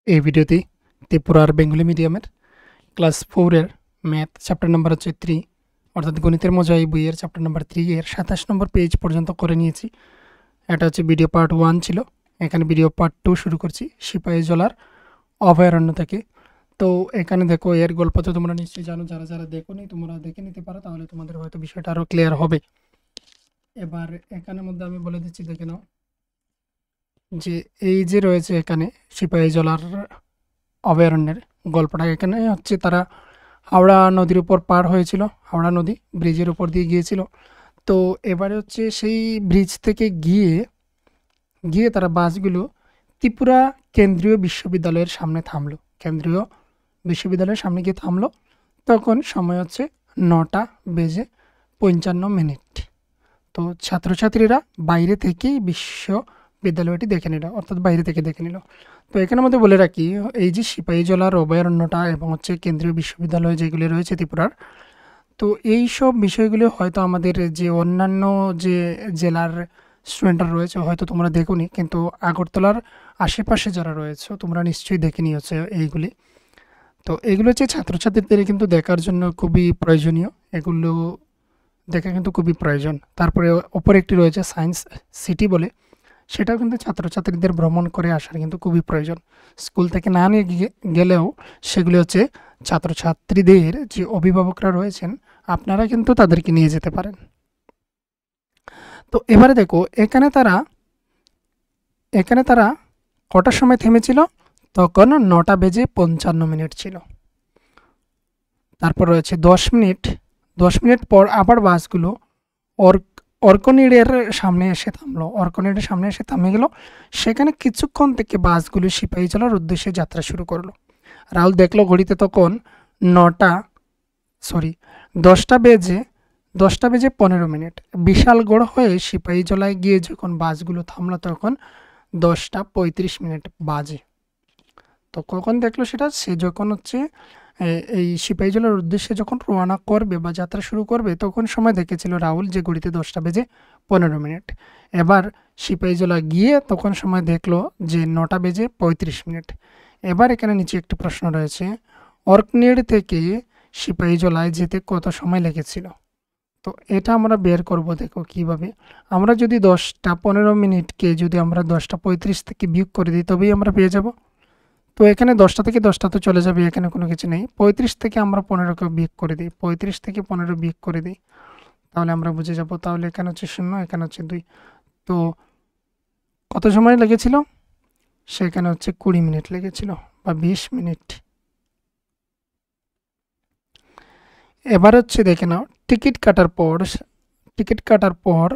এই ভিডিওতে ত্রিপুরার বেঙ্গলি মিডিয়ামের ক্লাস 4 এর ম্যাথ চ্যাপ্টার নাম্বার হচ্ছে 3 অর্থাৎ গণিতের মজা এই বইয়ের চ্যাপ্টার নাম্বার 3 এর 27 নম্বর পেজ পর্যন্ত করে নিয়েছি। এটা হচ্ছে ভিডিও পার্ট 1 ছিল। এখানে ভিডিও পার্ট 2 শুরু করছি সিপাহীজলার অভয়ারণ্য থেকে। তো এখানে দেখো এর গল্প তো তোমরা নিশ্চয়ই জানো, যারা যারা দেখোনি তোমরা দেখে নিতে পারো, তাহলে তোমাদের হয়তো বিষয়টা আরও ক্লিয়ার হবে। এবার এখানের মধ্যে আমি বলে দিচ্ছি, দেখে নাও যে এই যে রয়েছে এখানে সিপাহীজলার অভয়ারণ্যের গল্পটা। এখানে হচ্ছে তারা হাওড়া নদীর উপর পার হয়েছিল, হাওড়া নদী ব্রিজের উপর দিয়ে গিয়েছিল। তো এবারে হচ্ছে সেই ব্রিজ থেকে গিয়ে গিয়ে তারা বাসগুলো ত্রিপুরা কেন্দ্রীয় বিশ্ববিদ্যালয়ের সামনে থামলো। কেন্দ্রীয় বিশ্ববিদ্যালয়ের সামনে গিয়ে থামলো। তখন সময় হচ্ছে 9:55। তো ছাত্রছাত্রীরা বাইরে থেকেই বিশ্ববিদ্যালয়টি দেখে নিল, অর্থাৎ বাইরে থেকে দেখে নিল। তো এখানের মধ্যে বলে রাখি, এই যে সিপাহীজলার অভয়ারণ্যটা এবং হচ্ছে কেন্দ্রীয় বিশ্ববিদ্যালয় যেগুলি রয়েছে ত্রিপুরার, তো এই সব বিষয়গুলো হয়তো আমাদের যে অন্যান্য যে জেলার স্টুডেন্টরা রয়েছে হয়তো তোমরা দেখোনি, কিন্তু আগরতলার আশেপাশে যারা রয়েছে তোমরা নিশ্চয়ই দেখে নিয়েছো এইগুলি। তো এগুলো হচ্ছে ছাত্রছাত্রীদের কিন্তু দেখার জন্য খুবই প্রয়োজনীয়, এগুলো দেখা কিন্তু খুবই প্রয়োজন। তারপরে অপর একটি রয়েছে সায়েন্স সিটি বলে, সেটাও কিন্তু ছাত্রছাত্রীদের ভ্রমণ করে আসার কিন্তু খুবই প্রয়োজন। স্কুল থেকে না নিয়ে গেলেও সেগুলি হচ্ছে ছাত্রছাত্রীদের যে অভিভাবকরা রয়েছেন, আপনারা কিন্তু তাদেরকে নিয়ে যেতে পারেন। তো এবারে দেখো এখানে তারা কটার সময় থেমেছিল? তখন 9:55 ছিল। তারপর রয়েছে 10 মিনিট পর আবার বাসগুলো অর্কনিডের সামনে এসে থামলো। অর্কনিডের সামনে এসে থামে গেল। সেখানে কিছুক্ষণ থেকে বাসগুলো সিপাহীজলার উদ্দেশ্যে যাত্রা শুরু করলো। রাহুল দেখলো ঘড়িতে তখন নটা সরি 10:15। বিশালগড় হয়ে সিপাহীজলায় গিয়ে যখন বাসগুলো থামলো তখন 10:35 বাজে। তো কখন দেখলো সেটা? সে যখন হচ্ছে এই সিপাহীজলার উদ্দেশ্যে যখন রওনা করবে বা যাত্রা শুরু করবে তখন সময় দেখেছিল রাহুল যে ঘড়িতে 10:15। এবার সিপাহীজলা গিয়ে তখন সময় দেখলো যে 9:35। এবার এখানে নিচে একটি প্রশ্ন রয়েছে, অর্কনিড থেকে সিপাহীজলায় যেতে কত সময় লেগেছিল? তো এটা আমরা বের করব। দেখো কিভাবে, আমরা যদি 10:15কে যদি আমরা 10:35 থেকে বিয়োগ করে দিই তবেই আমরা পেয়ে যাব। তো এখানে 10টা থেকে 10টা তো চলে যাবে, এখানে কোনো কিছু নেই। 35 থেকে আমরা 15কে বিয়োগ করে দিই, 35 থেকে 15 বিয়োগ করে দিই, তাহলে আমরা বুঝে যাব। তাহলে এখানে হচ্ছে 0, এখানে হচ্ছে 2। তো কত সময় লেগেছিল? সেখানে হচ্ছে 20 মিনিট লেগেছিল বা 20 মিনিট। এবার হচ্ছে দেখে নাও, টিকিট কাটার পর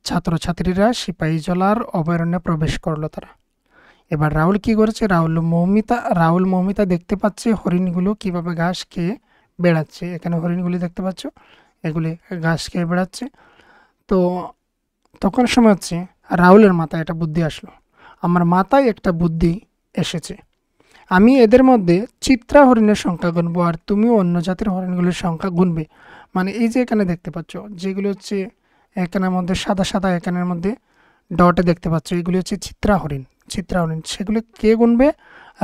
ছাত্রছাত্রীরা সিপাহীজলার অভয়ারণ্যে প্রবেশ করলো তারা। এবার রাহুল কি করেছে? রাহুল মৌমিতা দেখতে পাচ্ছে হরিণগুলো কিভাবে ঘাস খেয়ে বেড়াচ্ছে। এখানে হরিণগুলি দেখতে পাচ্ছ, এগুলি ঘাস খেয়ে বেড়াচ্ছে। তো তখন সময় হচ্ছে রাহুলের মাথায় একটা বুদ্ধি আসলো, আমার মাথায় একটা বুদ্ধি এসেছে, আমি এদের মধ্যে চিত্রা হরিণের সংখ্যা গুনবো আর তুমিও অন্য জাতের হরিণগুলির সংখ্যা গুনবে। মানে এই যে এখানে দেখতে পাচ্ছ যেগুলো হচ্ছে এখানের মধ্যে সাদা সাদা, এখানের মধ্যে ডটে দেখতে পাচ্ছ, এগুলি হচ্ছে চিত্রা হরিণ। সেগুলো কে গুনবে?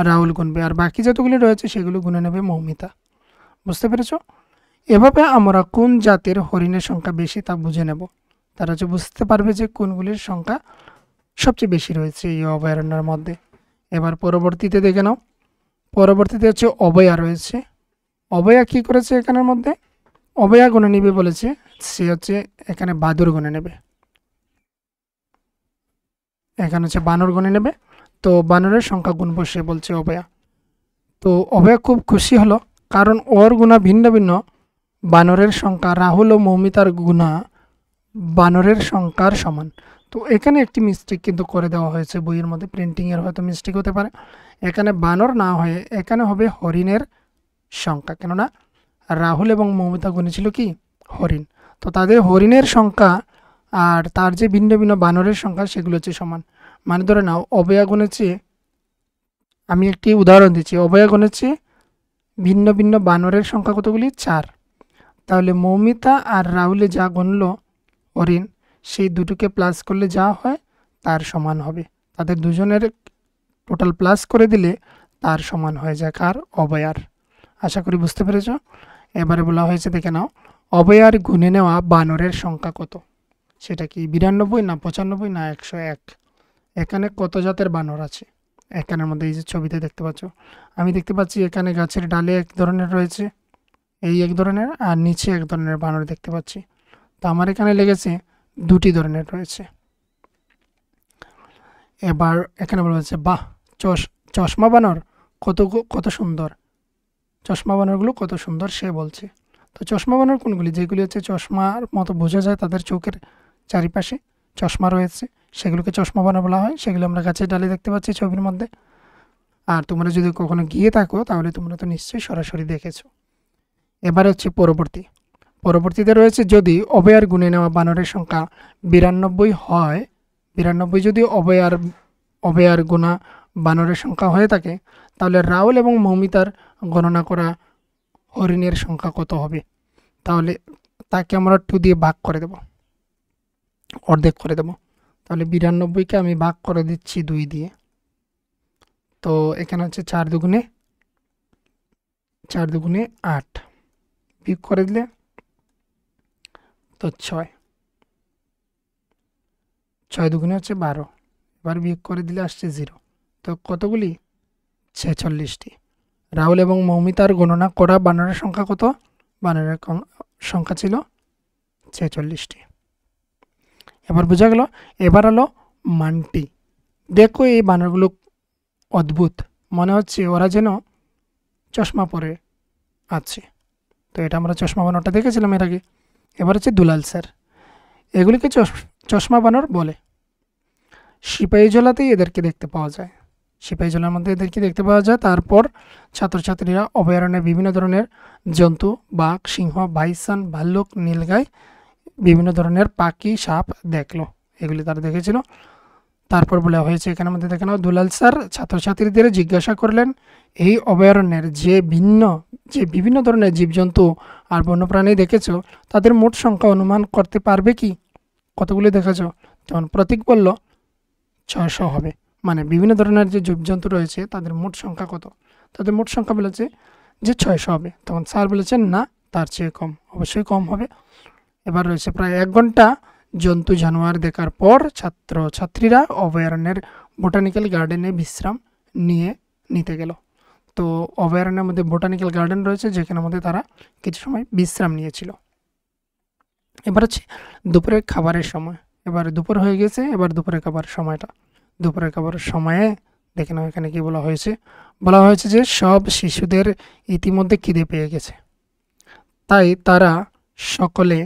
রাহুল গুনবে। আর বাকি যতগুলি রয়েছে সেগুলো গুনে নেবে মৌমিতা। বুঝতে পেরেছো? এভাবে আমরা কোন জাতের হরিণের সংখ্যা বেশি তা বুঝে নেব। তারা হচ্ছে বুঝতে পারবে যে কোনগুলির সংখ্যা সবচেয়ে বেশি রয়েছে এই অভয়ারণ্যের মধ্যে। এবার পরবর্তীতে দেখে নাও, পরবর্তীতে হচ্ছে অভয়া রয়েছে। অভয়া কি করেছে? এখানের মধ্যে অভয়া গুনে নিবে বলেছে, সে হচ্ছে এখানে বাদুর গুনে নেবে, এখানে হচ্ছে বানর গুনে নেবে। তো বানরের সংখ্যা গুনবো সে বলছে অভয়া। তো অভয়া খুব খুশি হলো, কারণ ওর গুণা ভিন্ন ভিন্ন। বানরের সংখ্যা রাহুল ও মৌমিতার গুণা বানরের সংখ্যার সমান। তো এখানে একটি মিস্টেক কিন্তু করে দেওয়া হয়েছে বইয়ের মধ্যে, প্রিন্টিংয়ের হয়তো মিস্টেক হতে পারে। এখানে বানর না হয়ে এখানে হবে হরিণের সংখ্যা, কেননা রাহুল এবং মৌমিতা গুনেছিল কি? হরিণ। তো তাদের হরিণের সংখ্যা আর তার যে ভিন্ন ভিন্ন বানরের সংখ্যা সেগুলো হচ্ছে সমান। মানে ধরে নাও অভয়া গুনেছে, আমি একটি উদাহরণ দিচ্ছি, অভয়া গুনেছে ভিন্ন ভিন্ন বানরের সংখ্যা কতগুলি? 4। তাহলে মৌমিতা আর রাহুলে যা গুনলো হরিণ, সেই দুটোকে প্লাস করলে যা হয় তার সমান হবে। তাদের দুজনের টোটাল প্লাস করে দিলে তার সমান হয়ে যায় কার? অবয়ার। আশা করি বুঝতে পেরেছ। এবারে বলা হয়েছে দেখে নাও, অবয়ার গুণে নেওয়া বানরের সংখ্যা কত? সেটা কি 92 না 95 না 101? এখানে কত জাতের বানর আছে? এখানের মধ্যে এই যে ছবিতে দেখতে পাচ্ছ, আমি দেখতে পাচ্ছি এখানে গাছের ডালে এক ধরনের রয়েছে, এই এক ধরনের, আর নিচে এক ধরনের বানর দেখতে পাচ্ছি। তো আমার এখানে লেগেছে দুটি ধরনের রয়েছে। এবার এখানে বলা হচ্ছে বাহ, চশমা বানর কত সুন্দর, চশমা বানরগুলো কত সুন্দর সে বলছে। তো চশমা বানর কোনগুলি? যেগুলি হচ্ছে চশমার মতো বোঝা যায়, তাদের চোখের চারিপাশে চশমা রয়েছে, সেগুলোকে চশমা বানর বলা হয়। সেগুলো আমরা গাছের ডালে দেখতে পাচ্ছি ছবির মধ্যে। আর তোমরা যদি কখনো গিয়ে থাকো তাহলে তোমরা তো নিশ্চয়ই সরাসরি দেখেছো। এবার হচ্ছে পরবর্তীতে রয়েছে, যদি অবয়ার গুণে নেওয়া বানরের সংখ্যা 92 হয়, 92 যদি অবয়ার গুণা বানরের সংখ্যা হয়ে থাকে, তাহলে রাহুল এবং মৌমিতার গণনা করা হরিণের সংখ্যা কত হবে? তাহলে তাকে আমরা 2 দিয়ে ভাগ করে দেব, অর্ধেক করে দেব। তাহলে 92কে আমি ভাগ করে দিচ্ছি 2 দিয়ে। তো এখানে হচ্ছে 4 দুগুণে 8, বিয়োগ করে দিলে তো 6 দুগুণে হচ্ছে 12, এবার বিয়োগ করে দিলে আসছে 0। তো কতগুলি? 46টি। রাহুল এবং মৌমিতার গণনা করা বানরের সংখ্যা কত? বানরের সংখ্যা ছিল 46টি। এবার বোঝা গেল। এবার হলো মানটি। দেখো এই বানরগুলো অদ্ভুত, মনে হচ্ছে ওরা যেন চশমা পরে আছে। তো এটা আমরা চশমা বানরটা দেখেছিলাম এর আগে। এবার হচ্ছে দুলাল স্যার, এগুলিকে চশমা বানর বলে। সিপাহীজলাতেই এদেরকে দেখতে পাওয়া যায়, সিপাহীজলার মধ্যে এদেরকে দেখতে পাওয়া যায়। তারপর ছাত্রছাত্রীরা অভয়ারণ্যে বিভিন্ন ধরনের জন্তু, বাঘ, সিংহ, বাইসন, ভাল্লুক, নীলগাই, বিভিন্ন ধরনের পাখি, সাপ দেখলো, এগুলি তারা দেখেছিল। তারপর বলা হয়েছে এখানের মধ্যে দেখে নাও, দুলাল স্যার ছাত্রছাত্রীদের জিজ্ঞাসা করলেন, এই অভয়ারণ্যের যে বিভিন্ন ধরনের জীবজন্তু আর বন্যপ্রাণী দেখেছ, তাদের মোট সংখ্যা অনুমান করতে পারবে কি? কতগুলি দেখেছ? তখন প্রতীক বলল 600 হবে। মানে বিভিন্ন ধরনের যে জীবজন্তু রয়েছে তাদের মোট সংখ্যা কত? তাদের মোট সংখ্যা বলেছে যে 600 হবে। তখন স্যার বলেছেন না, তার চেয়ে কম, অবশ্যই কম হবে। এবার রয়েছে প্রায় 1 ঘন্টা জন্তু জানোয়ার দেখার পর ছাত্রছাত্রীরা অভয়ারণ্যের বোটানিক্যাল গার্ডেনে বিশ্রাম নিতে গেল। তো অভয়ারণ্যের মধ্যে বোটানিক্যাল গার্ডেন রয়েছে, যেখানের মধ্যে তারা কিছু সময় বিশ্রাম নিয়েছিল। এবার হচ্ছে দুপুরের খাবারের সময়। এবার দুপুর হয়ে গেছে, এবার দুপুরের খাবার সময়টা। দুপুরের খাবারের সময়ে দেখে নাও এখানে কি বলা হয়েছে। বলা হয়েছে যে সব শিশুদের ইতিমধ্যে খিদে পেয়ে গেছে, তাই তারা সকলে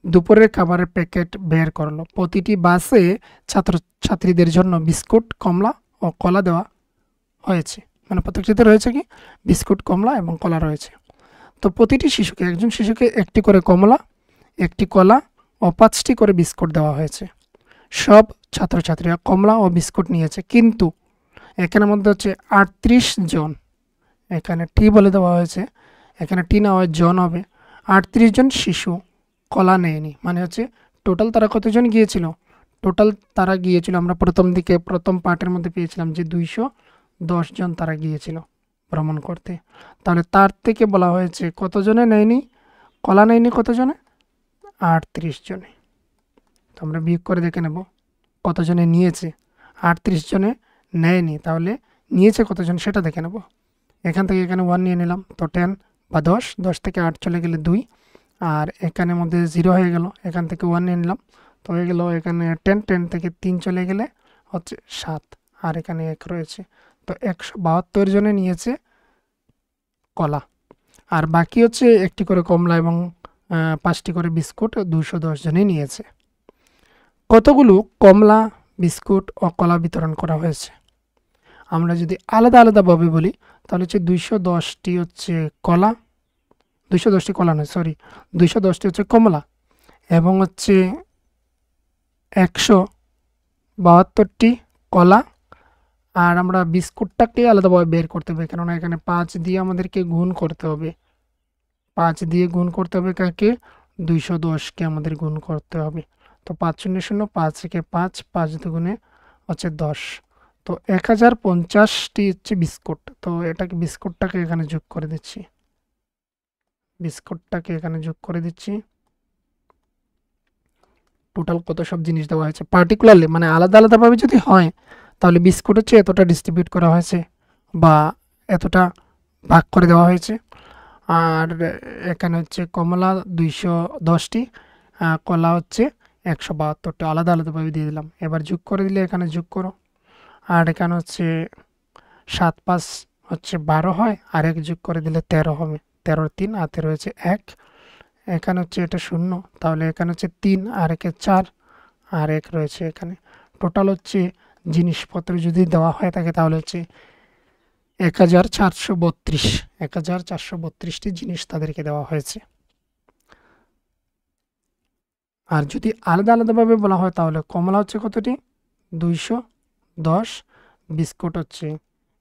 দুপুরের খাবারের প্যাকেট বের করলো। প্রতিটি বাসে ছাত্রছাত্রীদের জন্য বিস্কুট, কমলা ও কলা দেওয়া হয়েছে। মানে প্রত্যেকটিতে রয়েছে কি বিস্কুট, কমলা এবং কলা রয়েছে। তো প্রতিটি শিশুকে, একজন শিশুকে একটি করে কমলা, একটি কলা ও 5টি করে বিস্কুট দেওয়া হয়েছে। সব ছাত্রছাত্রীরা কমলা ও বিস্কুট নিয়েছে, কিন্তু এখানের মধ্যে হচ্ছে 38 জন, এখানে টি বলে দেওয়া হয়েছে, এখানে টি না হয় জন হবে। 38 জন শিশু কলা নেয়নি। মানে হচ্ছে টোটাল তারা কতজন গিয়েছিল? টোটাল তারা গিয়েছিল, আমরা প্রথম পার্টের মধ্যে পেয়েছিলাম যে 210 জন তারা গিয়েছিল ভ্রমণ করতে। তাহলে তার থেকে বলা হয়েছে কতজনে নেয়নি কলা? নেয়নি কতজনে? 38 জনে। তো আমরা বিয়োগ করে দেখে নেব কতজনে নিয়েছে। 38 জনে নেয়নি, তাহলে নিয়েছে কতজন সেটা দেখে নেব। এখান থেকে এখানে 1 নিয়ে নিলাম, তো 10 বা 10 থেকে 8 চলে গেলে 2, আর এখানের মধ্যে 0 হয়ে গেল। এখান থেকে 1 নিয়ে নিলাম, তো হয়ে গেল এখানে 10 থেকে 3 চলে গেলে হচ্ছে 7, আর এখানে 1 রয়েছে। তো 172 জনে নিয়েছে কলা, আর বাকি হচ্ছে একটি করে কমলা এবং 5টি করে বিস্কুট 210 জনই নিয়েছে। কতগুলো কমলা, বিস্কুট ও কলা বিতরণ করা হয়েছে? আমরা যদি আলাদা আলাদাভাবে বলি তাহলে হচ্ছে 210টি হচ্ছে কলা, 210টি কলা নয়, সরি, 210টি হচ্ছে কমলা এবং হচ্ছে 172টি কলা। আর আমরা বিস্কুটটাকে আলাদাভাবে বের করতে হবে, কেননা এখানে 5 দিয়ে আমাদেরকে গুণ করতে হবে। 5 দিয়ে গুণ করতে হবে কাকে? 210কে আমাদের গুণ করতে হবে। তো 5 0 0, 5 থেকে 5, 5 দুগুণে হচ্ছে 10। তো 1050টি হচ্ছে বিস্কুট। তো এটাকে বিস্কুটটাকে এখানে যোগ করে দিচ্ছি, বিস্কুটটাকে এখানে যোগ করে দিচ্ছি। টোটাল কত সব জিনিস দেওয়া হয়েছে পার্টিকুলারলি, মানে আলাদা আলাদাভাবে যদি হয় তাহলে বিস্কুট হচ্ছে এতটা ডিস্ট্রিবিউট করা হয়েছে বা এতটা ভাগ করে দেওয়া হয়েছে। আর এখানে হচ্ছে কমলা 210টি, কলা হচ্ছে 172টা, আলাদা আলাদাভাবে দিয়ে দিলাম। এবার যোগ করে দিলে এখানে যোগ করো। আর এখানে হচ্ছে 7 5 হচ্ছে 12 হয়, আর 1 যোগ করে দিলে 13 হবে। 13 3 আর 13 হচ্ছে 1। এখানে হচ্ছে এটা 0, তাহলে এখানে হচ্ছে 3 আর 1 4 আর 1 রয়েছে এখানে। টোটাল হচ্ছে জিনিসপত্র যদি দেওয়া হয় থাকে তাহলে হচ্ছে 1432, 1432টি জিনিস তাদেরকে দেওয়া হয়েছে। আর যদি আলাদা আলাদাভাবে বলা হয় তাহলে কমলা হচ্ছে কতটি? 210, বিস্কুট হচ্ছে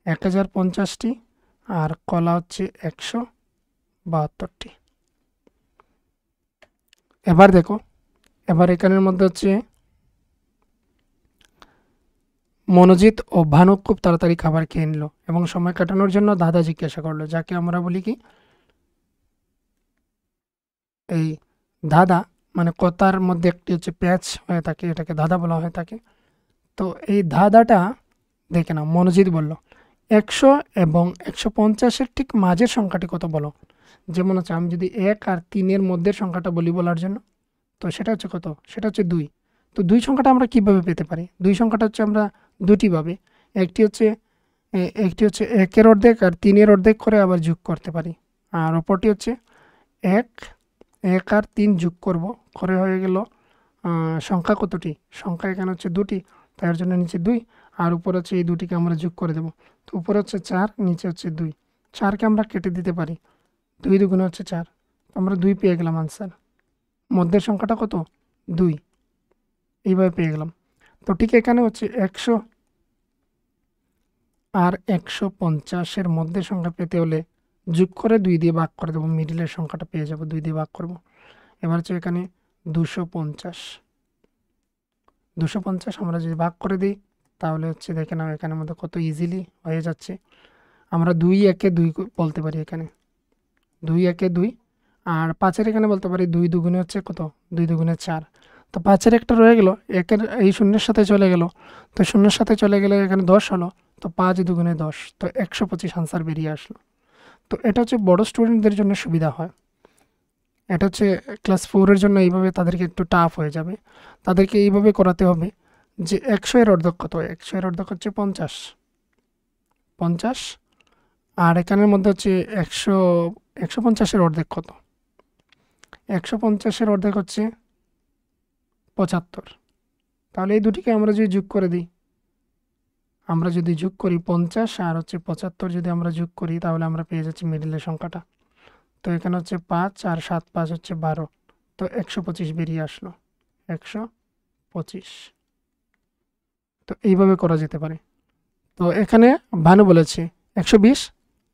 1050টি, আর কলা হচ্ছে 172টি। এবার দেখো, এবার এখানের মধ্যে হচ্ছে মনোজিৎ ও ভানু খুব তাড়াতাড়ি খাবার খেয়ে নিল এবং সময় কাটানোর জন্য দাদা জিজ্ঞাসা করলো, যাকে আমরা বলি কি এই দাদা, মানে কথার মধ্যে একটি হচ্ছে প্যাচ হয়ে থাকে, এটাকে দাদা বলা হয়ে থাকে। তো এই দাদাটা দেখে না, মনোজিৎ বলল 100 এবং 150-এর ঠিক মাঝের সংখ্যাটি কত বলো। যেমন হচ্ছে আমি যদি 1 আর 3-এর মধ্যের সংখ্যাটা বলি বলার জন্য, তো সেটা হচ্ছে কত? সেটা হচ্ছে 2। তো 2 সংখ্যাটা আমরা কিভাবে পেতে পারি? 2 সংখ্যাটা হচ্ছে আমরা দুটি ভাবে, একটি হচ্ছে একটি হচ্ছে 1-এর অর্ধেক আর 3-এর অর্ধেক করে আবার যোগ করতে পারি। আর অপরটি হচ্ছে 1 1 আর 3 যোগ করব, করে হয়ে গেল সংখ্যা কতটি? সংখ্যা এখানে হচ্ছে 2টি, তার জন্য নিচে 2, আর উপরে হচ্ছে এই দুটিকে আমরা যোগ করে দেব। তো উপরে হচ্ছে 4, নিচে হচ্ছে 2। 4কে আমরা কেটে দিতে পারি, 2 দুগুণে হচ্ছে 4, তো আমরা 2 পেয়ে গেলাম আনসার। মধ্যের সংখ্যাটা কত? 2, এইভাবে পেয়ে গেলাম। তো ঠিক এখানে হচ্ছে 100 আর 150-এর মধ্যে সংখ্যা পেতে হলে যোগ করে 2 দিয়ে ভাগ করে দেবো, মিডিলের সংখ্যাটা পেয়ে যাব, 2 দিয়ে ভাগ করব। এবার হচ্ছে এখানে 250, 250 আমরা যদি ভাগ করে দিই তাহলে হচ্ছে দেখে নাও এখানের মধ্যে কত ইজিলি হয়ে যাচ্ছে। আমরা 2 1 2 বলতে পারি, এখানে 2 1 2, আর 5-এর এখানে বলতে পারি 2 দুগুণে হচ্ছে কত? 2 দুগুণে 4। তো 5-এর একটা রয়ে গেল, 1-এর এই শূন্যের সাথে চলে গেল, তো শূন্যের সাথে চলে গেলে এখানে 10 হলো, তো 5 দুগুণে 10, তো 125 আনসার বেরিয়ে আসলো। তো এটা হচ্ছে বড় স্টুডেন্টদের জন্য সুবিধা হয়। এটা হচ্ছে ক্লাস 4-এর জন্য এইভাবে তাদেরকে একটু টাফ হয়ে যাবে, তাদেরকে এইভাবে করাতে হবে যে 100-এর অর্ধেক কত? 100-এর অর্ধেক হচ্ছে 50, 50, আর এখানের মধ্যে হচ্ছে 150-এর অর্ধেক কত? 150-এর অর্ধেক হচ্ছে 75। তাহলে এই দুটিকে আমরা যদি যোগ করে দিই, আমরা যদি যোগ করি 50 আর হচ্ছে 75 যদি আমরা যোগ করি তাহলে আমরা পেয়ে যাচ্ছি মিডিলের সংখ্যাটা। তো এখানে হচ্ছে 5 আর 7 5 হচ্ছে 12, তো 125 বেরিয়ে আসলো, 125। তো এইভাবে করা যেতে পারে। তো এখানে ভানু বলেছে 120,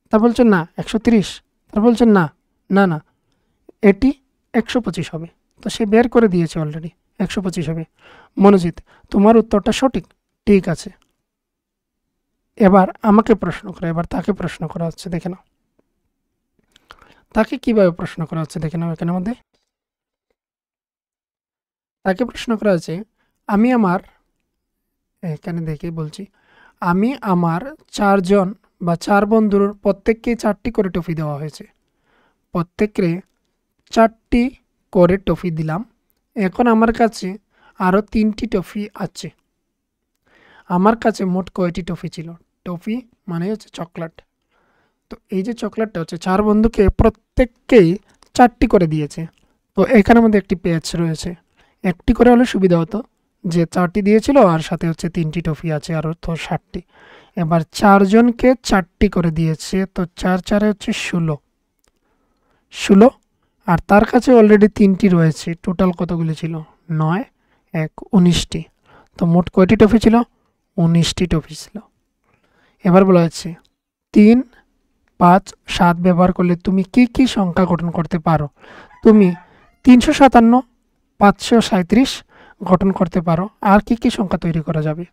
তার বলছেন না 130, তার বলছেন না না না এটি 125 হবে। তো সে বের করে দিয়েছে অলরেডি, 125 হবে। মনোজিৎ, তোমার উত্তরটা সঠিক, ঠিক আছে। এবার আমাকে প্রশ্ন করা, এবার তাকে প্রশ্ন করা হচ্ছে, দেখে নাও তাকে কিভাবে প্রশ্ন করা হচ্ছে, দেখে নাও এখানের মধ্যে। তাকে প্রশ্ন করা হচ্ছে আমি আমার, এখানে দেখে বলছি, আমি আমার 4 জন বা 4 বন্ধুর প্রত্যেককে 4টি করে টফি দেওয়া হয়েছে, প্রত্যেককে 4টি করে টফি দিলাম। এখন আমার কাছে আরও 3টি টফি আছে। আমার কাছে মোট কয়টি টফি ছিল? টফি মানে হচ্ছে চকলেট। তো এই যে চকলেটটা হচ্ছে 4 বন্ধুকে প্রত্যেককেই 4টি করে দিয়েছে। তো এখানের মধ্যে একটি পেজ রয়েছে, একটি করে হলে সুবিধা হতো, যে 4টি দিয়েছিল আর সাথে হচ্ছে 3টি টফি আছে, আর তো 60টি। এবার 4 জনকে 4টি করে দিয়েছে, তো 4 4 হচ্ছে 16, আর তার কাছে অলরেডি 3টি রয়েছে। টোটাল কতগুলি ছিল? 9 1 19টি। তো মোট কয়টি টফি ছিল? 19টি টফি ছিল। এবার বলা হচ্ছে 3 5 7 ব্যবহার করলে তুমি কি কি সংখ্যা গঠন করতে পারো? তুমি 357 537 গঠন করতে পারো, আর কি কি সংখ্যা তৈরি করা যাবে?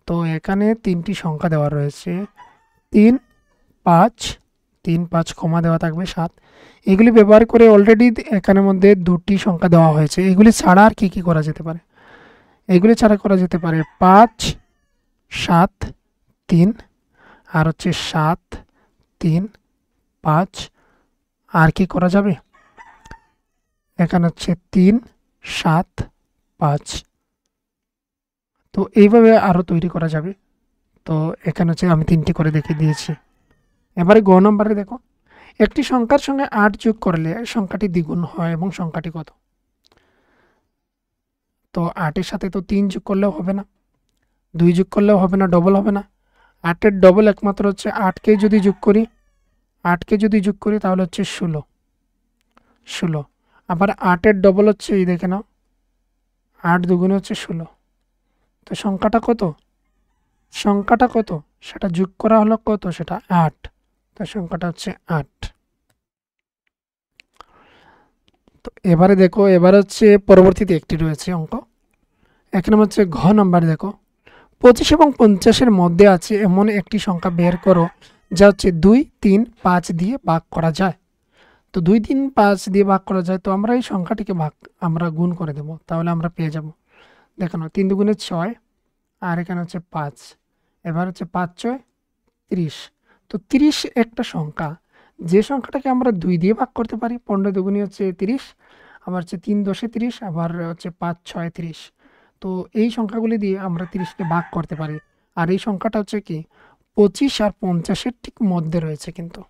তো এখানে 3টি সংখ্যা দেওয়া রয়েছে 3, 5, 3, 5 কমা দেওয়া থাকবে 7। এগুলি ব্যবহার করে অলরেডি এখানের মধ্যে 2টি সংখ্যা দেওয়া হয়েছে। এগুলি ছাড়া আর কি করা যেতে পারে? এগুলি ছাড়া করা যেতে পারে 5, 7, 3, আর হচ্ছে 7, 3, 5। আর কি করা যাবে? এখানে হচ্ছে 3, 7, 5। তো এইভাবে আরও তৈরি করা যাবে। তো এখানে হচ্ছে আমি 3টি করে দেখিয়ে দিয়েছি। এবারে গ নম্বরে দেখো, একটি সংখ্যার সঙ্গে 8 যোগ করলে সংখ্যাটি দ্বিগুণ হয় এবং সংখ্যাটি কত? তো 8-এর সাথে তো 3 যোগ করলেও হবে না, 2 যোগ করলেও হবে না, ডবল হবে না। 8-এর ডবল একমাত্র হচ্ছে 8কে যদি যোগ করি, 8কে যদি যোগ করি তাহলে হচ্ছে 16। আবার 8-এর ডবল হচ্ছে এই দেখে নাও, 8 দুগুণে হচ্ছে 16। তো সংখ্যাটা কত? সংখ্যাটা কত? সেটা যোগ করা হলো কত? সেটা 8। তো সংখ্যাটা হচ্ছে 8। তো এবারে দেখো, এবার হচ্ছে পরবর্তীতে একটি রয়েছে অঙ্ক। এখানে হচ্ছে ঘ নাম্বার দেখো, 25 এবং 50-এর মধ্যে আছে এমন একটি সংখ্যা বের করো যা হচ্ছে 2, 3, 5 দিয়ে ভাগ করা যায়। তো 2, 3, 5 দিয়ে ভাগ করা যায়। তো আমরা এই সংখ্যাটিকে আমরা গুণ করে দেব, তাহলে আমরা পেয়ে যাব। দেখো 3 দুগুণে 6, আর এখানে হচ্ছে 5। এবার হচ্ছে 5, 6, 30। তো 30 একটা সংখ্যা, যে সংখ্যাটাকে আমরা 2 দিয়ে ভাগ করতে পারি। 15 দুগুণে হচ্ছে 30, আবার হচ্ছে 3 10-এ 30, আবার হচ্ছে 5 6 30। তো এই সংখ্যাগুলি দিয়ে আমরা 30কে ভাগ করতে পারি। আর এই সংখ্যাটা হচ্ছে কি 25 আর 50-এর ঠিক মধ্যে রয়েছে, কিন্তু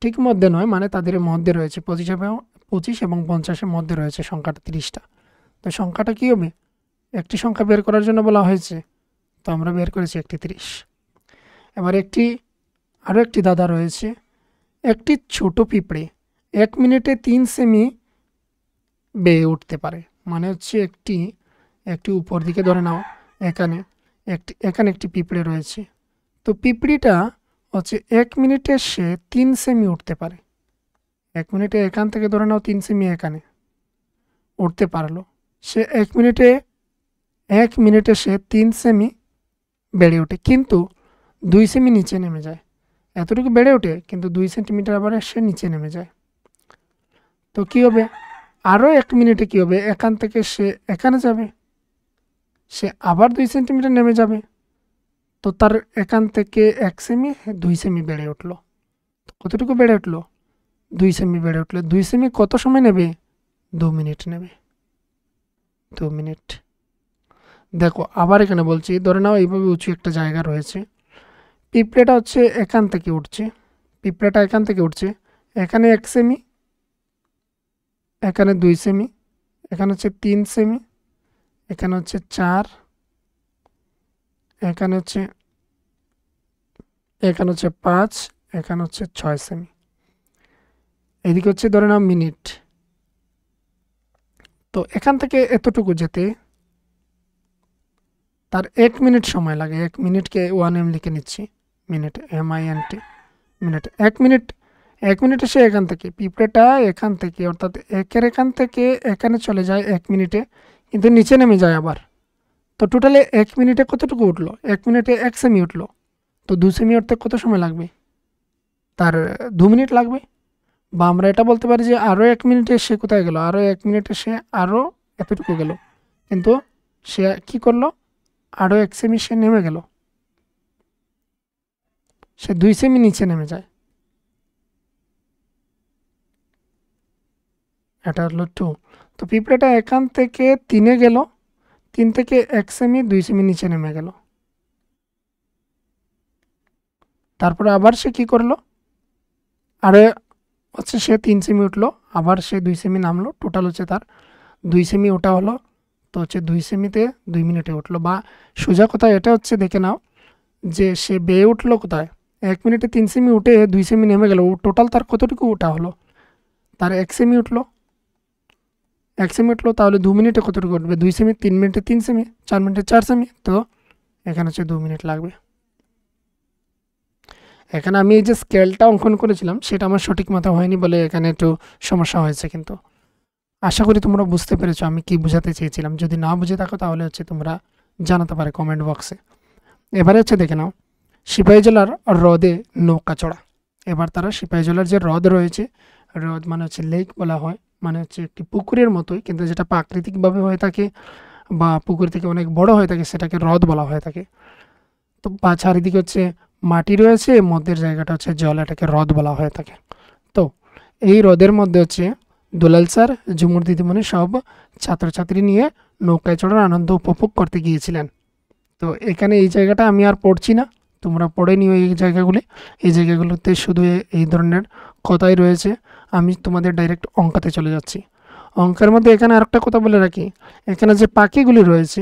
ঠিক মধ্যে নয়, মানে তাদের মধ্যে রয়েছে। 25 এবং 50-এর মধ্যে রয়েছে সংখ্যাটা 30টা। তো সংখ্যাটা কী হবে? একটি সংখ্যা বের করার জন্য বলা হয়েছে, তো আমরা বের করেছি একটি 30। এবার আরও একটি দাদা রয়েছে, একটি ছোট পিঁপড়ে 1 মিনিটে 3 সেমি বেয়ে উঠতে পারে। মানে হচ্ছে একটি উপর দিকে ধরে নাও, এখানে একটি পিঁপড়ে রয়েছে। তো পিঁপড়িটা হচ্ছে 1 মিনিটে সে 3 সেমি উঠতে পারে। 1 মিনিটে এখান থেকে ধরে নাও 3 সেমি এখানে উঠতে পারলো। সে 1 মিনিটে সে 3 সেমি বেড়ে ওঠে, কিন্তু 2 সেমি নিচে নেমে যায়। এতটুকু বেড়ে ওঠে, কিন্তু 2 সেন্টিমিটার আবার সে নিচে নেমে যায়। তো কী হবে? আরও 1 মিনিটে কী হবে? এখান থেকে সে এখানে যাবে, সে আবার 2 সেন্টিমিটার নেমে যাবে। তো তার এখান থেকে 1 সেমি 2 সেমি বেড়ে উঠলো। কতটুকু বেড়ে উঠলো? 2 সেমি বেড়ে উঠলো। 2 সেমি কত সময় নেবে? 2 মিনিট নেবে। 2 মিনিট। দেখো আবার এখানে বলছি, ধরে নাও এইভাবে উঁচু একটা জায়গা রয়েছে, পিঁপড়েটা হচ্ছে এখান থেকে উঠছে, এখানে 1 সেমি, এখানে 2 সেমি, এখানে হচ্ছে 3 সেমি, এখানে হচ্ছে 4, এখানে হচ্ছে 5, এখানে হচ্ছে 6 সেমি। এদিকে হচ্ছে ধরে নাও মিনিট। তো এখান থেকে এতটুকু যেতে তার 1 মিনিট সময় লাগে। 1 মিনিটকে 1m লিখে নিচ্ছি, মিনিট MINT, মিনিট। 1 মিনিটে সে এখান থেকে, পিঁপড়েটা এখান থেকে, অর্থাৎ এখান থেকে এখানে চলে যায় 1 মিনিটে, কিন্তু নিচে নেমে যায় আবার। তো টোটালে 1 মিনিটে কতটুকু উঠলো? 1 মিনিটে 1 সেমি উঠলো। তো 2 সেমি উঠতে কত সময় লাগবে? তার 2 মিনিট লাগবে। বা আমরা এটা বলতে পারি যে আরও 1 মিনিটে সে কোথায় গেল? আরও 1 মিনিটে সে আরও এতটুকু গেল, কিন্তু সে কী করলো? আরও 1 সেমি সে নেমে গেল, সে 2 সেমি নিচে নেমে যায়। এটা হলো 2। তো পিঁপড়েটা এখান থেকে 3-এ গেল, 3 থেকে 1 সেমি 2 সেমি নিচে নেমে গেল। তারপরে আবার সে কী করলো? আরে হচ্ছে সে 3 সেমি উঠলো, আবার সে 2 সেমি নামলো। টোটাল হচ্ছে তার 2 সেমি ওঠা হলো। তো হচ্ছে 2 সেমিতে 2 মিনিটে উঠলো। বা সোজা কোথায় এটা হচ্ছে দেখে নাও যে সে বেয়ে উঠলো কোথায়? 1 মিনিটে 3 সেমি উঠে 2 সেমি নেমে গেল। টোটাল তার কতটুকু ওঠা হলো? তার 1 সেমি উঠলো। 1 সেমি উঠলো, তাহলে 2 মিনিটে কতটুকু উঠবে? 2 সেমি। 3 মিনিটে 3 সেমি, 4 মিনিটে 4 সেমি। তো এখানে হচ্ছে 2 মিনিট লাগবে। এখানে আমি এই যে স্কেলটা অঙ্কন করেছিলাম সেটা আমার সঠিক মতো হয়নি বলে এখানে একটু সমস্যা হয়েছে, কিন্তু আশা করি তোমরা বুঝতে পেরেছো আমি কি বোঝাতে চেয়েছিলাম। যদি না বুঝে থাকো তাহলে হচ্ছে তোমরা জানাতে পারে কমেন্ট বক্সে। এবারে হচ্ছে দেখে নাও সিপাহীজলার হ্রদে নৌকা চড়া। এবার তারা সিপাহীজলার যে হ্রদ রয়েছে, হ্রদ মানে হচ্ছে লেক বলা হয়, মানে হচ্ছে একটি পুকুরের মতোই, কিন্তু যেটা প্রাকৃতিকভাবে হয়ে থাকে বা পুকুর থেকে অনেক বড় হয়ে থাকে সেটাকে হ্রদ বলা হয়ে থাকে। তো বা চারিদিকে হচ্ছে মাটি রয়েছে, মধ্যের জায়গাটা হচ্ছে জল, এটাকে হ্রদ বলা হয়ে থাকে। তো এই হ্রদের মধ্যে হচ্ছে দুলাল স্যার, ঝুমুর দিদিমণি সব ছাত্রছাত্রী নিয়ে নৌকায় চড়ার আনন্দ উপভোগ করতে গিয়েছিলেন। তো এখানে এই জায়গাটা আমি আর পড়ছি না, তোমরা পড়ে নিও এই জায়গাগুলি। এই জায়গাগুলোতে শুধু এই ধরনের কথাই রয়েছে। আমি তোমাদের ডাইরেক্ট অঙ্কতে চলে যাচ্ছি। অঙ্কের মধ্যে এখানে আরেকটা কথা বলে রাখি, এখানে যে পাখিগুলি রয়েছে,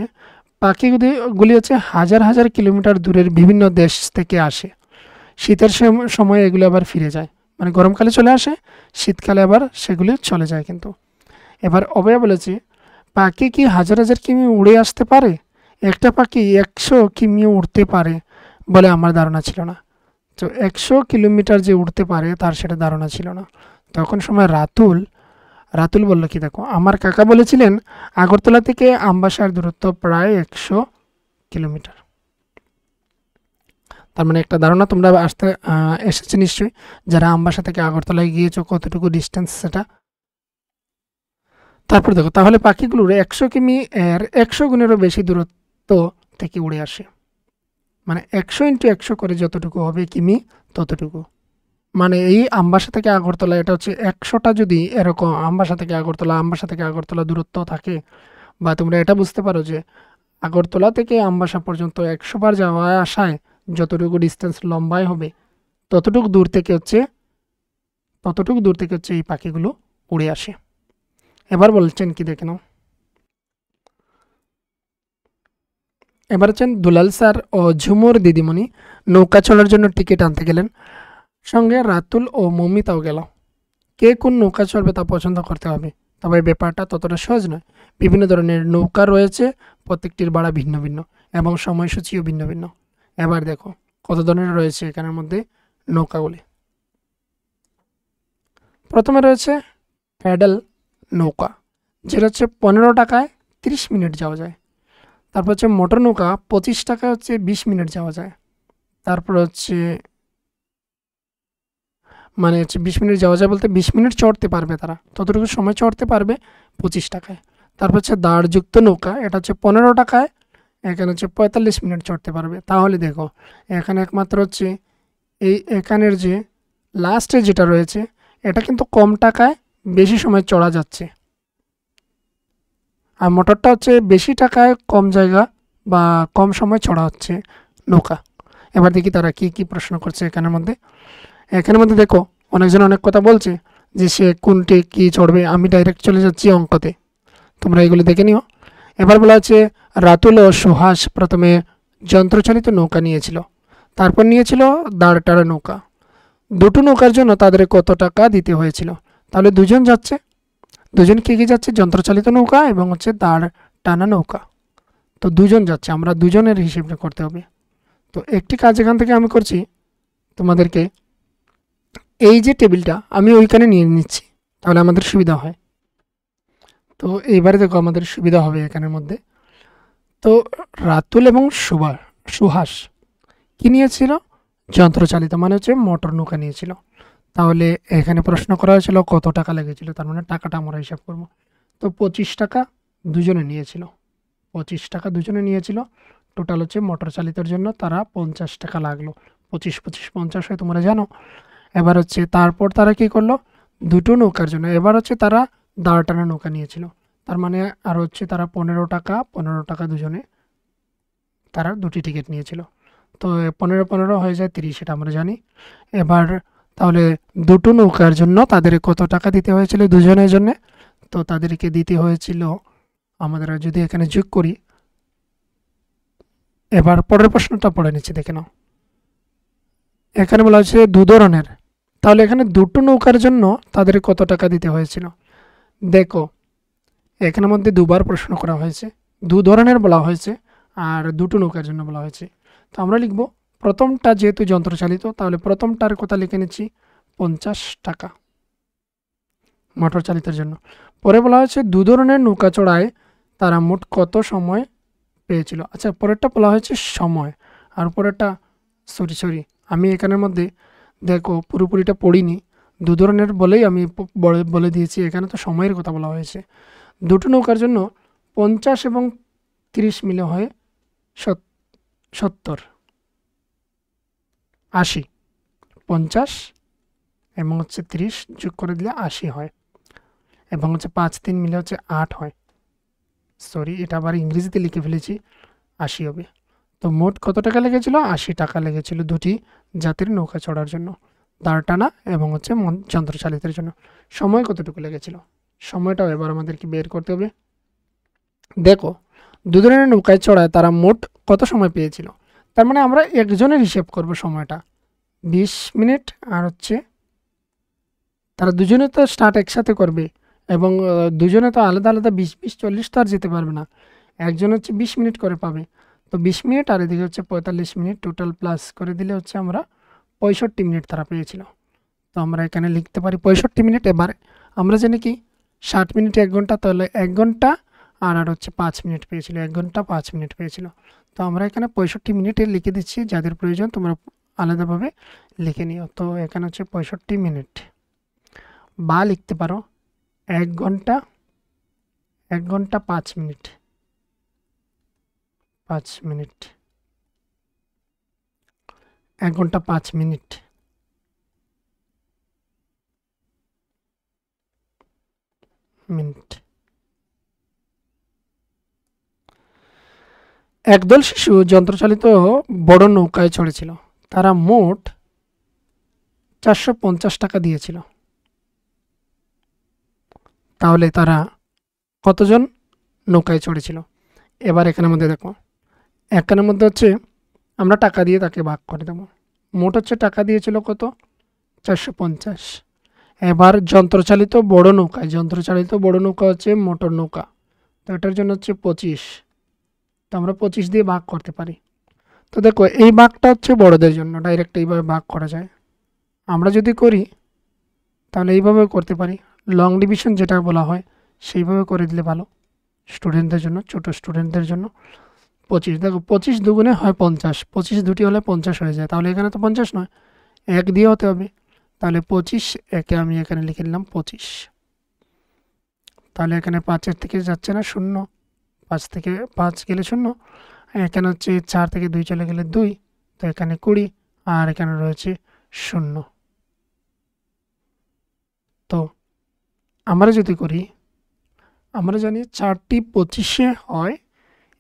পাখিগুলি হচ্ছে হাজার হাজার কিলোমিটার দূরের বিভিন্ন দেশ থেকে আসে। শীতের সময় এগুলো আবার ফিরে যায়, মানে গরমকালে চলে আসে, শীতকালে আবার সেগুলি চলে যায়। কিন্তু এবার অবয়া বলেছে, পাখি কি হাজার হাজার কিমি উড়ে আসতে পারে? একটা পাখি 100 কিমি উড়তে পারে বলে আমার ধারণা ছিল না। তো 100 কিলোমিটার যে উড়তে পারে তার সেটা ধারণা ছিল না। তখন সময় রাতুল বলল কি, দেখো আমার কাকা বলেছিলেন আগরতলা থেকে আমবাসার দূরত্ব প্রায় 100 কিলোমিটার। তার মানে একটা ধারণা তোমরা এসেছে নিশ্চয়ই, যারা আমবাসা থেকে আগরতলায় গিয়েছো কতটুকু ডিস্টেন্স সেটা। তারপর দেখো তাহলে পাখিগুলোর 100 কিমি এর 100 গুণেরও বেশি দূরত্ব থেকে উড়ে আসে, মানে 100 ইন্টু 100 করে যতটুকু হবে কিমি ততটুকু। মানে এই আমবাসা থেকে আগরতলা এটা হচ্ছে 100টা, যদি এরকম আমবাসা থেকে আগরতলা দূরত্ব থাকে, বা তোমরা এটা বুঝতে পারো যে আগরতলা থেকে আমবাসা পর্যন্ত 100 বার যাওয়া আসায় যতটুকু ডিস্টেন্স লম্বায় হবে ততটুকু দূর থেকে হচ্ছে এই পাখিগুলো উড়ে আসে। এবার বলছেন কি, দেখে নাও। এবার হচ্ছেন দুলাল স্যার ও ঝুমুর দিদিমণি নৌকা চলার জন্য টিকিট আনতে গেলেন, সঙ্গে রাতুল ও মৌমিতাও গেল। কে কোন নৌকা চলবে তা পছন্দ করতে হবে, তবে ব্যাপারটা ততটা সহজ নয়। বিভিন্ন ধরনের নৌকা রয়েছে, প্রত্যেকটির ভাড়া ভিন্ন ভিন্ন এবং সময়সূচিও ভিন্ন ভিন্ন। এবার দেখো কত ধরনের রয়েছে এখানের মধ্যে নৌকাগুলি। প্রথমে রয়েছে প্যাডেল নৌকা, যেটা হচ্ছে 15 টাকায় 30 মিনিট যাওয়া যায়। তারপর হচ্ছে মোটর নৌকা, 25 টাকায় হচ্ছে 20 মিনিট যাওয়া যায়। তারপর হচ্ছে 20 মিনিট যাওয়া যায় বলতে 20 মিনিট চড়তে পারবে তারা, ততটুকু সময় চড়তে পারবে 25 টাকায়। তারপর হচ্ছে দাঁড়যুক্ত নৌকা, এটা হচ্ছে 15 টাকায়, এখানে হচ্ছে 45 মিনিট চড়তে পারবে। তাহলে দেখো এখানে একমাত্র হচ্ছে এখানের যে লাস্টে যেটা রয়েছে এটা কিন্তু কম টাকায় বেশি সময় চড়া যাচ্ছে, আর মোটরটা হচ্ছে বেশি টাকায় কম জায়গা বা কম সময় চড়া হচ্ছে নৌকা। এবার দেখি তারা কি কি প্রশ্ন করছে এখানের মধ্যে দেখো অনেকজন অনেক কথা বলছে যে সে কোনটি কি চড়বে। আমি ডাইরেক্ট চলে যাচ্ছি অঙ্কতে, তোমরা এগুলি দেখে নিও। এবার বলা হচ্ছে রাতুল ও সুহাস প্রথমে যন্ত্রচালিত নৌকা নিয়েছিল, তারপর নিয়েছিল দাঁড় টানা নৌকা। দুটো নৌকার জন্য তাদের কত টাকা দিতে হয়েছিল? তাহলে দুজন যাচ্ছে, দুজন কে যাচ্ছে? যন্ত্রচালিত নৌকা এবং হচ্ছে দাঁড় টানা নৌকা। তো দুজন যাচ্ছে, আমরা দুজনের হিসেবটা করতে হবে। তো একটি কাজ এখান থেকে আমি করছি, তোমাদেরকে এই যে টেবিলটা আমি ওইখানে নিয়ে নিচ্ছি, তাহলে আমাদের সুবিধা হয়। তো এইবারে দেখো আমাদের সুবিধা হবে এখানের মধ্যে। তো রাতুল এবং সুহাস কি নিয়েছিল? যন্ত্রচালিত, মানে হচ্ছে মোটর নৌকা নিয়েছিল। তাহলে এখানে প্রশ্ন করা হয়েছিল কত টাকা লেগেছিল, তার মানে টাকাটা আমরা হিসাব করব। তো 25 টাকা দুজনে নিয়েছিল, 25 টাকা দুজনে নিয়েছিল। টোটাল হচ্ছে মোটর চালিতের জন্য তারা 50 টাকা লাগলো। 25 25 50 হয় তোমরা জানো। এবার হচ্ছে তারপর তারা কি করলো, দুটো নৌকার জন্য এবার হচ্ছে তারা দাঁড় টানা নৌকা নিয়েছিল, তার মানে আর হচ্ছে তারা 15 টাকা দুজনে তারা দুটি টিকিট নিয়েছিল। তো 15 হয়ে যায় 30, সেটা আমরা জানি। এবার তাহলে দুটো নৌকার জন্য তাদের কত টাকা দিতে হয়েছিল দুজনের জন্য? তো তাদেরকে দিতে হয়েছিল, আমাদের যদি এখানে যোগ করি, এবার পরের প্রশ্নটা পড়ে নিচ্ছি, দেখে নাও। এখানে বলা হয়েছে দু ধরনের, তাহলে এখানে দুটো নৌকার জন্য তাদের কত টাকা দিতে হয়েছিল? দেখো এখানের মধ্যে দুবার প্রশ্ন করা হয়েছে, দু ধরনের বলা হয়েছে আর দুটো নৌকার জন্য বলা হয়েছে। তো আমরা লিখব প্রথমটা যেহেতু যন্ত্রচালিত, তাহলে প্রথমটার কথা লিখে নিচ্ছি 50 টাকা মোটর চালিতের জন্য। পরে বলা হয়েছে দু ধরনের নৌকা চড়ায় তারা মোট কত সময় পেয়েছিল। আচ্ছা, পরেরটা বলা হয়েছে সময়, আর পরেরটা সরি আমি এখানের মধ্যে দেখো পুরোপুরিটা পড়িনি, দু ধরনের বলেই আমি বলে দিয়েছি। এখানে তো সময়ের কথা বলা হয়েছে। দুটো নৌকার জন্য 50 এবং 30 মিলে হয় 70, 80। 50 এবং হচ্ছে 30 যোগ করে দিলে 80 হয়, এবং হচ্ছে 5 3 মিলে হচ্ছে 8 হয়। সরি, এটা আবার ইংরেজিতে লিখে ফেলেছি, 80 হবে। তো মোট কত টাকা লেগেছিল? 80 টাকা লেগেছিল দুটি জাতির নৌকা চড়ার জন্য, দাঁড় টানা এবং হচ্ছে যন্ত্রচালিতের জন্য। সময় কতটুকু লেগেছিল? সময়টাও এবার আমাদেরকে বের করতে হবে। দেখো, দু ধরনের নৌকায় চড়ায় তারা মোট কত সময় পেয়েছিল। তার মানে আমরা একজনের হিসেব করব সময়টা, 20 মিনিট। আর হচ্ছে তারা দুজনে তো স্টার্ট একসাথে করবে, এবং দুজনে তো আলাদা আলাদা 20 20 40 তো আর যেতে পারবে না। একজন হচ্ছে 20 মিনিট করে পাবে। তো 20 মিনিট আর এদিকে হচ্ছে 45 মিনিট, টোটাল প্লাস করে দিলে হচ্ছে আমরা 65 মিনিট তারা পেয়েছিল। তো আমরা এখানে লিখতে পারি 65 মিনিট। এবার আমরা জানি কি 60 মিনিটে 1 ঘন্টা, তাহলে 1 ঘন্টা আর হচ্ছে 5 মিনিট পেয়েছিল, 1 ঘন্টা 5 মিনিট পেয়েছিল। তো আমরা এখানে 65 মিনিটে লিখে দিচ্ছি, যাদের প্রয়োজন তোমরা আলাদাভাবে লিখে নিও। তো এখানে হচ্ছে 65 মিনিট, বা লিখতে পারো 1 ঘন্টা 1 ঘন্টা 5 মিনিট, 5 মিনিট, 1 ঘন্টা 5 মিনিট, মিনিট। একদল শিশু যন্ত্রচালিত বড় নৌকায় চড়েছিল। তারা মোট 450 টাকা দিয়েছিল। তাহলে তারা কতজন নৌকায় চড়েছিল? এবার এখানের মধ্যে দেখো, এখানের মধ্যে হচ্ছে আমরা টাকা দিয়ে তাকে ভাগ করে দেবো। মোট হচ্ছে টাকা দিয়েছিল কত? 450। এবার যন্ত্রচালিত বড় নৌকা হচ্ছে মোটর নৌকা, তো এটার জন্য হচ্ছে 25। তো আমরা 25 দিয়ে ভাগ করতে পারি। তো দেখো, এই ভাগটা হচ্ছে বড়দের জন্য, ডাইরেক্ট এইভাবে ভাগ করা যায়। আমরা যদি করি তাহলে এইভাবে করতে পারি, লং ডিভিশন যেটা বলা হয় সেইভাবে করে দিলে ভালো স্টুডেন্টদের জন্য, ছোটো স্টুডেন্টদের জন্য। 25, দেখো 25 দুগুণে হয় 50, 25 দুটি হলে 50 হয়ে যায়। তাহলে এখানে তো 50 নয়, 1 দিয়ে হতে হবে। তাহলে 25 একে আমি এখানে লিখে নিলাম 25। তাহলে এখানে 5-এর থেকে যাচ্ছে না 0, 5 থেকে 5 গেলে 0, এখানে হচ্ছে 4 থেকে 2 চলে গেলে 2, তো এখানে 20, আর এখানে রয়েছে 0। তো আমরা যদি করি, আমরা জানি 4টি 25-এ হয়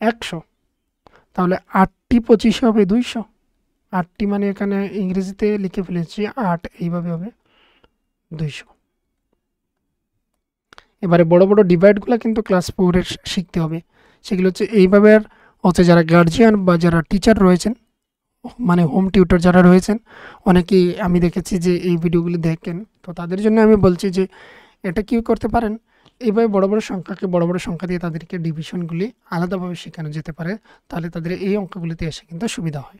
100, তাহলে 8টি 25-এ হবে 200। 8টি মানে এখানে ইংরেজিতে লিখে ফেলেছি 8, এইভাবে হবে 200। এবারে বড় বড় ডিভাইডগুলো কিন্তু ক্লাস 4-এ শিখতে হবে। সেগুলো হচ্ছে এইভাবে। আর হচ্ছে যারা গার্জিয়ান বা যারা টিচার রয়েছেন, মানে হোম টিউটর যারা রয়েছেন, অনেকেই আমি দেখেছি যে এই ভিডিওগুলি দেখেন, তো তাদের জন্য আমি বলছি যে এটা কী করতে পারেন, এইভাবে বড় বড় সংখ্যাকে বড় বড় সংখ্যা দিয়ে তাদেরকে ডিভিশনগুলি আলাদাভাবে শেখানো যেতে পারে। তাহলে তাদের এই অঙ্কগুলিতে এসে কিন্তু সুবিধা হয়।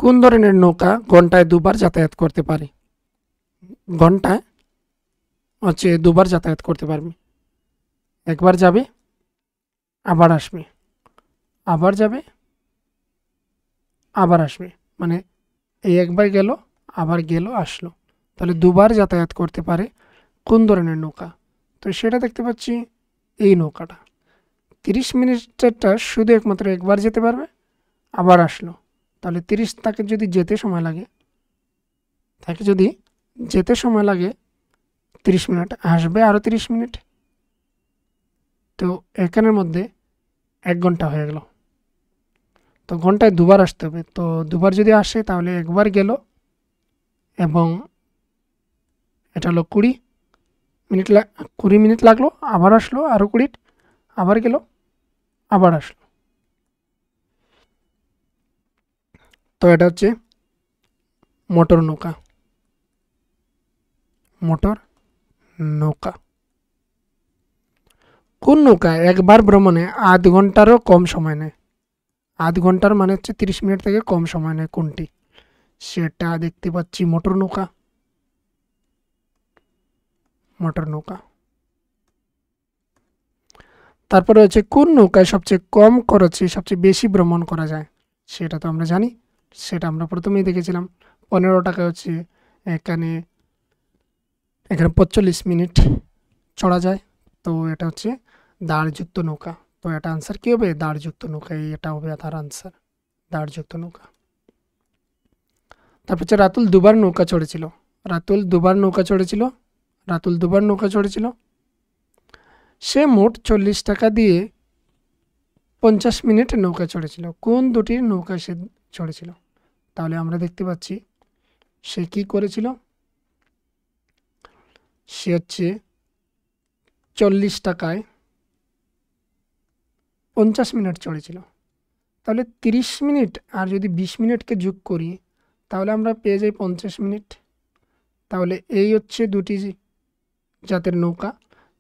কোন ধরনের নৌকা ঘন্টায় 2বার যাতায়াত করতে পারে? ঘন্টায় হচ্ছে 2বার যাতায়াত করতে পারবে। একবার যাবে, আবার আসবে, আবার যাবে, আবার আসবে, মানে এই একবার গেল, আবার গেল, আসলো। তাহলে 2বার যাতায়াত করতে পারে কোন ধরনের নৌকা? তো সেটা দেখতে পাচ্ছি এই নৌকাটা। 30 মিনিটেরটা শুধু একমাত্র একবার যেতে পারবে, আবার আসলো। তাহলে 30 তাকে যদি যেতে সময় লাগে, 30 মিনিট, আসবে আরও 30 মিনিট, তো এখানের মধ্যে 1 ঘন্টা হয়ে গেল। তো ঘন্টায় 2বার আসতে হবে, তো 2বার যদি আসে তাহলে একবার গেল, এবং এটা হলো 20 মিনিট, 20 মিনিট লাগলো, আবার আসলো আরও 20, আবার গেল, আবার আসলো। তো এটা হচ্ছে মোটর নৌকা। মোটর নৌকা। কোন নৌকা একবার ভ্রমণে 0.5 ঘন্টারও কম সময় নেয়? 0.5 ঘন্টার মানে হচ্ছে 30 মিনিট থেকে কম সময় নেয় কোনটি? সেটা দেখতে পাচ্ছি মোটর নৌকা। মোটর নৌকা। তারপরে হচ্ছে কোন নৌকায় সবচেয়ে কম খরচে সবচেয়ে বেশি ভ্রমণ করা যায়, সেটা তো আমরা জানি, সেটা আমরা প্রথমেই দেখেছিলাম। 15 টাকা হচ্ছে এখানে এখানে 45 মিনিট চড়া যায়। তো এটা হচ্ছে দাঁড়যুক্ত নৌকা। তো এটা আনসার কী হবে? দাঁড়যুক্ত নৌকা। এটা হবে তার আনসার, দাঁড়যুক্ত নৌকা। তারপর হচ্ছে রাতুল দুবার নৌকা চড়েছিল। রাতুল দুবার নৌকা চড়েছিল। রাতুল দুবার নৌকা চড়েছিল। সে মোট 40 টাকা দিয়ে 50 মিনিট নৌকা চড়েছিল। কোন দুটির নৌকা সে চড়েছিল? তাহলে আমরা দেখতে পাচ্ছি সে কি করেছিল, সে হচ্ছে 40 টাকায় 50 মিনিট চড়েছিল। তাহলে 30 মিনিট আর যদি 20 মিনিটকে যোগ করি তাহলে আমরা পেয়ে যাই 50 মিনিট। তাহলে এই হচ্ছে দুটি জাতের নৌকা,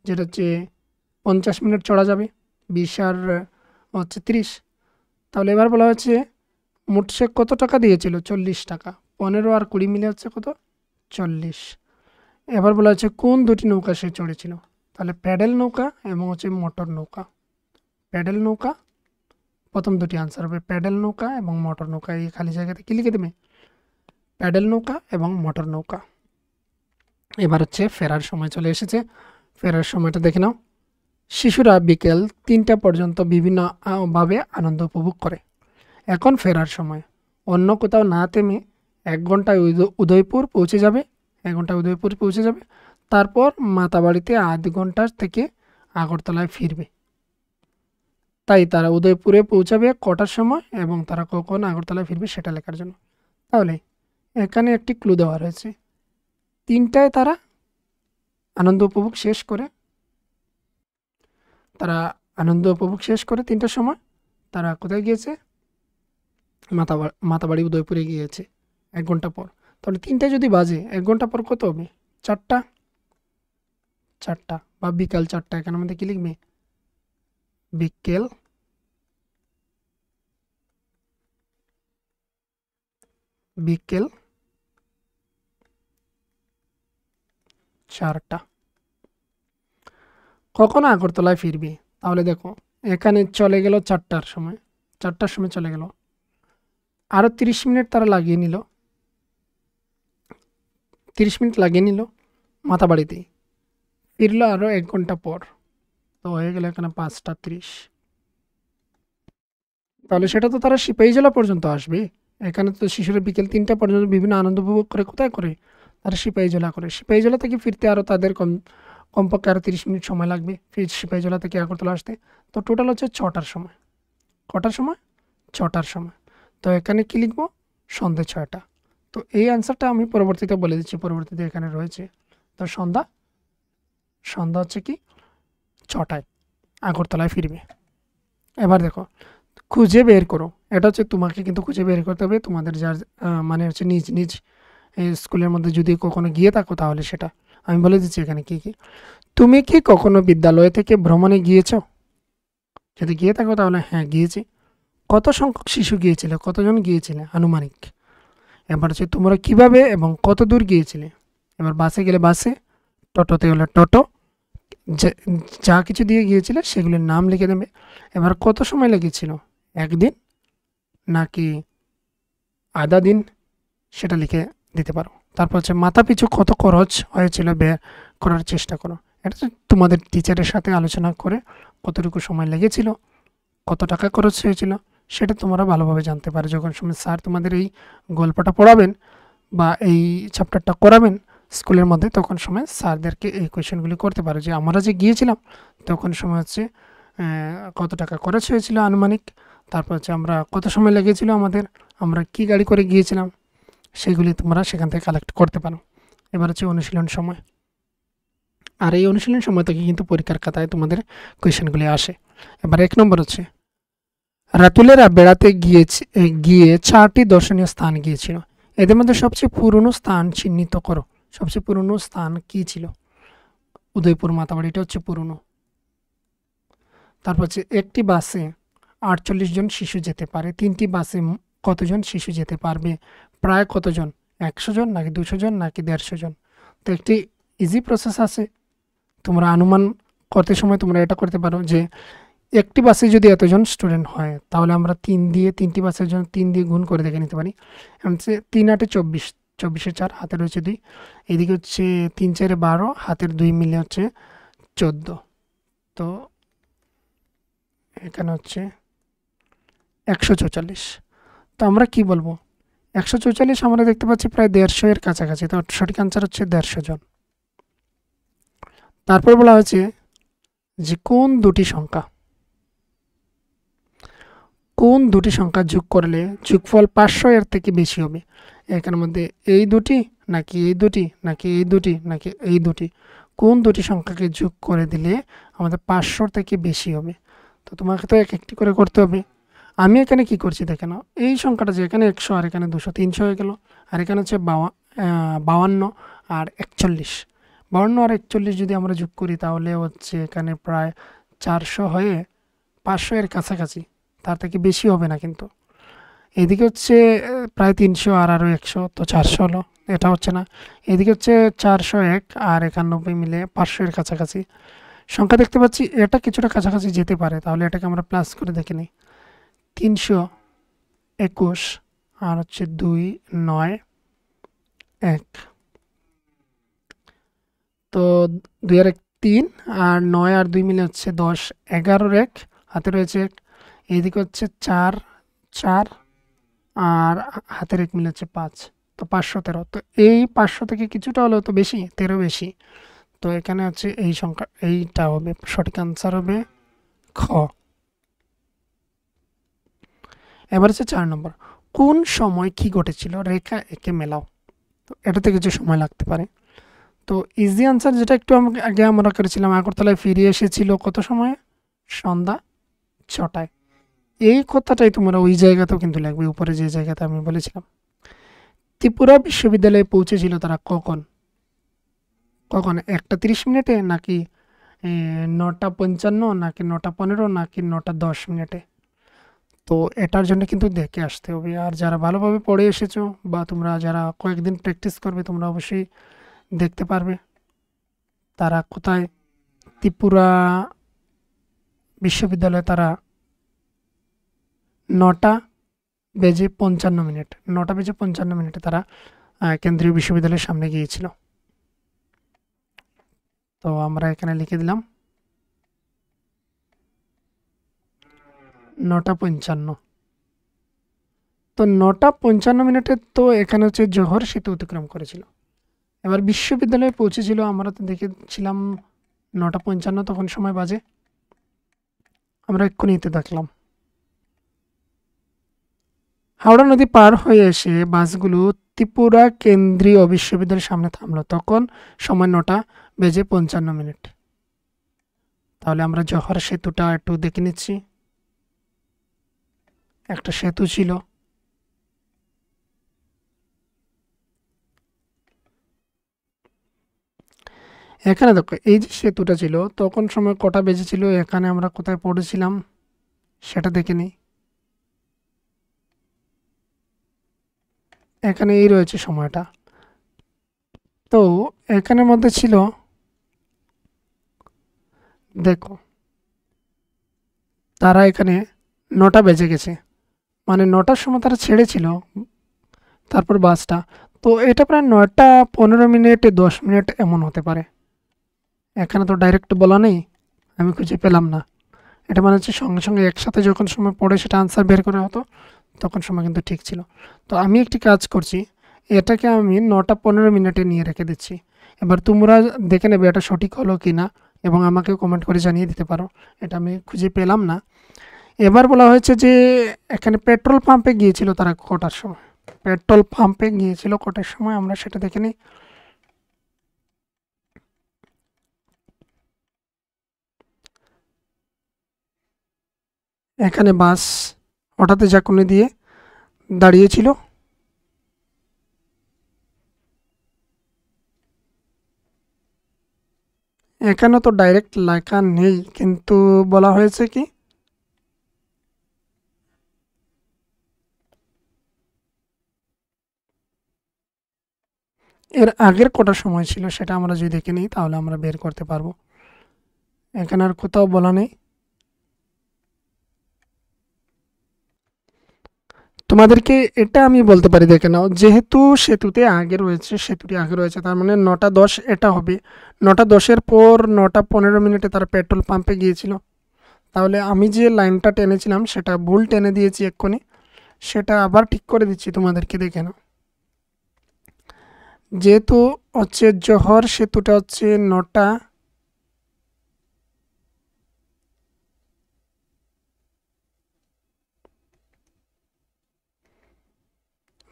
যেটা হচ্ছে 50 মিনিট চড়া যাবে, 20 আর হচ্ছে 30। তাহলে এবার বলা হচ্ছে মোট সে কত টাকা দিয়েছিল? 40 টাকা। 15 আর 20 মিলে হচ্ছে কত? 40। এবার বলা হচ্ছে কোন দুটি নৌকা সে চড়েছিল? তাহলে প্যাডেল নৌকা এবং হচ্ছে মোটর নৌকা। প্যাডেল নৌকা, প্রথম দুটি আনসার হবে প্যাডেল নৌকা এবং মোটর নৌকা। এই খালি জায়গাতে কি লিখে দেবে? প্যাডেল নৌকা এবং মোটর নৌকা। এবার হচ্ছে ফেরার সময় চলে এসেছে। ফেরার সময়টা দেখে নাও। শিশুরা বিকেল 3টা পর্যন্ত বিভিন্ন ভাবে আনন্দ উপভোগ করে। এখন ফেরার সময় অন্য কোথাও না থেমে 1 ঘন্টায় উদয়পুর পৌঁছে যাবে। 1 ঘন্টায় উদয়পুর পৌঁছে যাবে। তারপর মাতাবাড়িতে আধ ঘন্টা থেকে আগরতলায় ফিরবে। তাই তারা উদয়পুরে পৌঁছাবে কটার সময় এবং তারা কখন আগরতলায় ফিরবে সেটা লেখার জন্য। তাহলে এখানে একটি ক্লু দেওয়া রয়েছে। 3টায় তারা আনন্দ উপভোগ শেষ করে, তারা আনন্দ উপভোগ শেষ করে 3টার সময় তারা কোথায় গিয়েছে? মাতাবাড়ি উদয়পুরে গিয়েছে 1 ঘন্টা পর। তাহলে 3টায় যদি বাজে 1 ঘন্টা পর কত হবে? 4টা। 4টা বা বিকাল 4টা। এখানে আমাদের কি লিখবে? বিকেল 4টা। কখন আগরতলায় ফিরবে? তাহলে দেখো এখানে চলে গেল 4টার সময়। 4টার সময় চলে গেল, আরও 30 মিনিট তারা লাগিয়ে নিল। 30 মিনিট লাগিয়ে নিল মাতাবাড়িতে, ফিরলো আরও 1 ঘন্টা পর। তো হয়ে গেল এখানে 5টা 30। তাহলে সেটা তো তারা সিপাহীজলা পর্যন্ত আসবে। এখানে তো শিশুরা বিকেল 3টা পর্যন্ত বিভিন্ন আনন্দ উপভোগ করে কোথায় করে? তারা সিপাহীজলা করে। সিপাহীজলা থেকে ফিরতে আরও তাদের কমপক্ষে আরও 30 মিনিট সময় লাগবে সিপাহীজলা থেকে আগরতলা আসতে। তো টোটাল হচ্ছে 6টার সময়। কটার সময়? 6টার সময়। তো এখানে কি লিখব? সন্ধ্যে 6টা। তো এই অ্যান্সারটা আমি পরবর্তীতে বলে দিচ্ছি, পরবর্তীতে এখানে রয়েছে। তো সন্ধ্যা হচ্ছে কি 6টায় আগরতলায় ফিরবে। এবার দেখো খুঁজে বের করো। এটা হচ্ছে তোমাকে কিন্তু খুঁজে বের করতে হবে, তোমাদের যার মানে হচ্ছে নিজ নিজ স্কুলের মধ্যে যদি কখনো গিয়ে থাকো তাহলে সেটা আমি বলে দিচ্ছি এখানে কি কি। তুমি কি কখনো বিদ্যালয় থেকে ভ্রমণে গিয়েছো? যদি গিয়ে থাকো তাহলে হ্যাঁ গিয়েছি। কত সংখ্যক শিশু গিয়েছিলে? কতজন গিয়েছিলে আনুমানিক? এবার হচ্ছে তোমরা কিভাবে এবং কত দূর গিয়েছিলে? এবার বাসে গেলে বাসে, টোটোতে হলে টোটো, যা কিছু দিয়ে গিয়েছিলে সেগুলোর নাম লিখে দেবে। এবার কত সময় লেগেছিল? 1 দিন নাকি আধা দিন সেটা লিখে দিতে পারো। তারপর হচ্ছে মাথা পিছু কত খরচ হয়েছিল বের করার চেষ্টা করো। এটা তোমাদের টিচারের সাথে আলোচনা করে কতটুকু সময় লেগেছিল, কত টাকা খরচ হয়েছিল সেটা তোমরা ভালোভাবে জানতে পারো। যখন সময় স্যার তোমাদের এই গল্পটা পড়াবেন বা এই চ্যাপ্টারটা করাবেন স্কুলের মধ্যে, তখন সময় স্যারদেরকে এই কোয়েশ্চেনগুলি করতে পারো যে আমরা যে গিয়েছিলাম তখন সময় হচ্ছে কত টাকা খরচ হয়েছিল আনুমানিক, তারপর হচ্ছে আমরা কত সময় লেগেছিল আমাদের, আমরা কি গাড়ি করে গিয়েছিলাম, সেগুলি তোমরা সেখান থেকে কালেক্ট করতে পারো। এবার হচ্ছে অনুশীলন সময়। আর এই অনুশীলন সময় থেকে কিন্তু পরীক্ষার খাতায় তোমাদের কোয়েশ্চেনগুলি আসে। এবার 1 নম্বর হচ্ছে রাতুলেরা বেড়াতে গিয়ে 4টি দর্শনীয় স্থান গিয়েছিল। এদের মধ্যে সবচেয়ে পুরনো স্থান চিহ্নিত করো। সবচেয়ে পুরনো স্থান কি ছিল? উদয়পুর মাতাবাড়ি, এটা হচ্ছে পুরনো। তারপর হচ্ছে একটি বাসে 48 জন শিশু যেতে পারে। 3টি বাসে কতজন শিশু যেতে পারবে? প্রায় কতজন? 100 জন নাকি 200 জন নাকি 150 জন? তো একটি ইজি প্রসেস আছে, তোমরা অনুমান করতে সময় তোমরা এটা করতে পারো যে একটি বাসে যদি এতজন স্টুডেন্ট হয় তাহলে আমরা 3টি বাসের জন্য 3 দিয়ে গুণ করে দেখে নিতে পারি। হচ্ছে 3 × 8 = 24, 24 এ 4, হাতে রয়েছে 2, এদিকে হচ্ছে 3 × 4 = 12, হাতের 2 মিলে হচ্ছে 14। তো এখানে হচ্ছে 144। তো আমরা কি বলবো, 144 আমরা দেখতে পাচ্ছি প্রায় 150 এর কাছাকাছি, তো সঠিক আনসার হচ্ছে 150 জন। তারপর বলা হয়েছে যে কোন দুটি সংখ্যা যোগ করলে যোগফল 500 এর থেকে বেশি হবে। এখানের মধ্যে এই দুটি নাকি এই দুটি নাকি এই দুটি নাকি এই দুটি, কোন দুটি সংখ্যাকে যোগ করে দিলে আমাদের 500 থেকে বেশি হবে। তো তোমাকে তো এক একটি করে করতে হবে। আমি এখানে কি করছি দেখে নাও, এই সংখ্যাটা যে এখানে 100 আর এখানে 200, 300 হয়ে গেল, আর এখানে হচ্ছে 52 আর 41। 52 আর 41 যদি আমরা যোগ করি তাহলে হচ্ছে এখানে প্রায় 400 হয়ে 500 এর কাছাকাছি, তার থেকে বেশি হবে না কিন্তু। এদিকে হচ্ছে প্রায় 300 আর আরও 100, তো 400 হলো, এটা হচ্ছে না। এদিকে হচ্ছে 401 আর 91 মিলে 500 এর কাছাকাছি সংখ্যা দেখতে পাচ্ছি, এটা কিছুটা কাছাকাছি যেতে পারে, তাহলে এটাকে আমরা প্লাস করে দেখে নিই। 321 আর হচ্ছে 2, 9, 1, তো 2 আর 1 3, আর 9 আর 2 মিলে হচ্ছে 10, 11 1, হাতে রয়েছে 1, এইদিকে হচ্ছে 4, 4 আর হাতের 1 মিলে হচ্ছে 5, তো 513। তো এই 500 থেকে কিছুটা হলেও তো বেশি, 13 বেশি, তো এখানে হচ্ছে এই সংখ্যা, এইটা হবে সঠিক আনসার, হবে খ। এবার হচ্ছে 4 নম্বর, কোন সময় কি ঘটেছিল, রেখা এঁকে মেলাও। তো এটাতে কিছু সময় লাগতে পারে। তো ইজি আনসার যেটা একটু আগে আমরা করেছিলাম, আগরতলায় ফিরে এসেছিল কত সময়ে, সন্ধ্যা 6টায়। এই কথাটাই তোমরা ওই জায়গাতেও কিন্তু লাগবে, উপরে যে জায়গাতে আমি বলেছিলাম। ত্রিপুরা বিশ্ববিদ্যালয়ে পৌঁছেছিল তারা কখন, 1টা 30 মিনিটে নাকি 9টা 55 নাকি 9টা 15 নাকি 9টা 10 মিনিটে। তো এটার জন্য কিন্তু দেখে আসতে হবে। আর যারা ভালোভাবে পড়ে এসেছো বা তোমরা যারা কয়েকদিন প্র্যাকটিস করবে, তোমরা অবশ্যই দেখতে পারবে তারা কোথায় ত্রিপুরা বিশ্ববিদ্যালয়ে তারা 9টা বেজে 55 মিনিটে তারা কেন্দ্রীয় বিশ্ববিদ্যালয়ের সামনে গিয়েছিল। তো আমরা এখানে লিখে দিলাম 9টা 55। তো 9টা 55 মিনিটে তো এখানে হচ্ছে জোহর সেতু অতিক্রম করেছিল। এবার বিশ্ববিদ্যালয়ে পৌঁছেছিল, আমরা তো দেখেছিলাম 9টা 55 তখন সময় বাজে, আমরা এক্ষুনি এতে দেখলাম। হাওড়া নদী পার হয়ে এসে বাসগুলো ত্রিপুরা কেন্দ্রীয় বিশ্ববিদ্যালয়ের সামনে থামলো, তখন সময় 9টা বেজে 55 মিনিট। তাহলে আমরা জোহর সেতুটা একটু দেখে নিচ্ছি। একটা সেতু ছিল, এখানে দেখো এই যে সেতুটা ছিল তখন সময় কটা বেজেছিল, এখানে আমরা কোথায় পড়েছিলাম সেটা দেখে নিই। এখানে এই রয়েছে সময়টা। তো এখানের মধ্যে ছিল, দেখো তারা এখানে 9টা বেজে গেছে, মানে 9টার সময় তারা ছেড়েছিল তারপর বাসটা। তো এটা প্রায় 9টা 15 মিনিট 10 মিনিট এমন হতে পারে। এখানে তো ডাইরেক্ট বলা নেই, আমি খুঁজে পেলাম না। এটা মানে হচ্ছে সঙ্গে সঙ্গে একসাথে যখন সময় পড়ে সেটা আনসার বের করা হতো, তখন সময় কিন্তু ঠিক ছিল। তো আমি একটি কাজ করছি, এটাকে আমি 9টা 15 মিনিটে নিয়ে রেখে দিচ্ছি। এবার তোমরা দেখে নেবে এটা সঠিক হলো কি না, এবং আমাকে কমেন্ট করে জানিয়ে দিতে পারো। এটা আমি খুঁজে পেলাম না। এবার বলা হয়েছে যে এখানে পেট্রোল পাম্পে গিয়েছিল তারা কটার সময়, পেট্রোল পাম্পে গিয়েছিল কটার সময়, আমরা সেটা দেখে নিই। এখানে বাস হঠাৎ ঝাঁকুনি দিয়ে দাঁড়িয়েছিল, এখানে তো ডাইরেক্ট লেখা নেই, কিন্তু বলা হয়েছে কি এর আগের কটা সময় ছিল সেটা আমরা যদি দেখে নিই তাহলে আমরা বের করতে পারবো। এখানে আর কোথাও বলা নেই। তোমাদেরকে এটা আমি বলতে পারি, দেখে নাও, যেহেতু সেতুটি আগে রয়েছে, তার মানে 9টা 10 এটা হবে। 9টা 10-এর পর 9টা 15 মিনিটে তারা পেট্রোল পাম্পে গিয়েছিল। তাহলে আমি যে লাইনটা টেনেছিলাম সেটা ভুল টেনে দিয়েছি এক্ষুনি, সেটা আবার ঠিক করে দিচ্ছি তোমাদেরকে, দেখে নাও। যেহেতু হচ্ছে জহর সেতুটা হচ্ছে 9টা,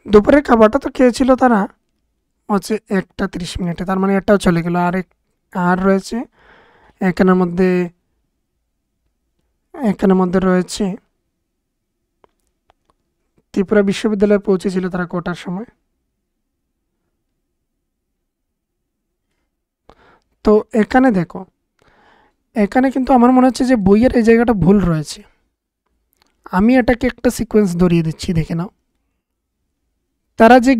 দুপুরের খাবারটা তো খেয়েছিল তারা হচ্ছে 1টা 30 মিনিটে, তার মানে এটাও চলে গেল। আর রয়েছে এখানের মধ্যে, রয়েছে ত্রিপুরা বিশ্ববিদ্যালয়ে পৌঁছেছিল তারা কটার সময়। তো এখানে দেখো, এখানে কিন্তু আমার মনে হচ্ছে যে বইয়ের এই জায়গাটা ভুল রয়েছে। আমি এটাকে একটা সিকোয়েন্স ধরিয়ে দিচ্ছি, দেখে নাও। তারা যে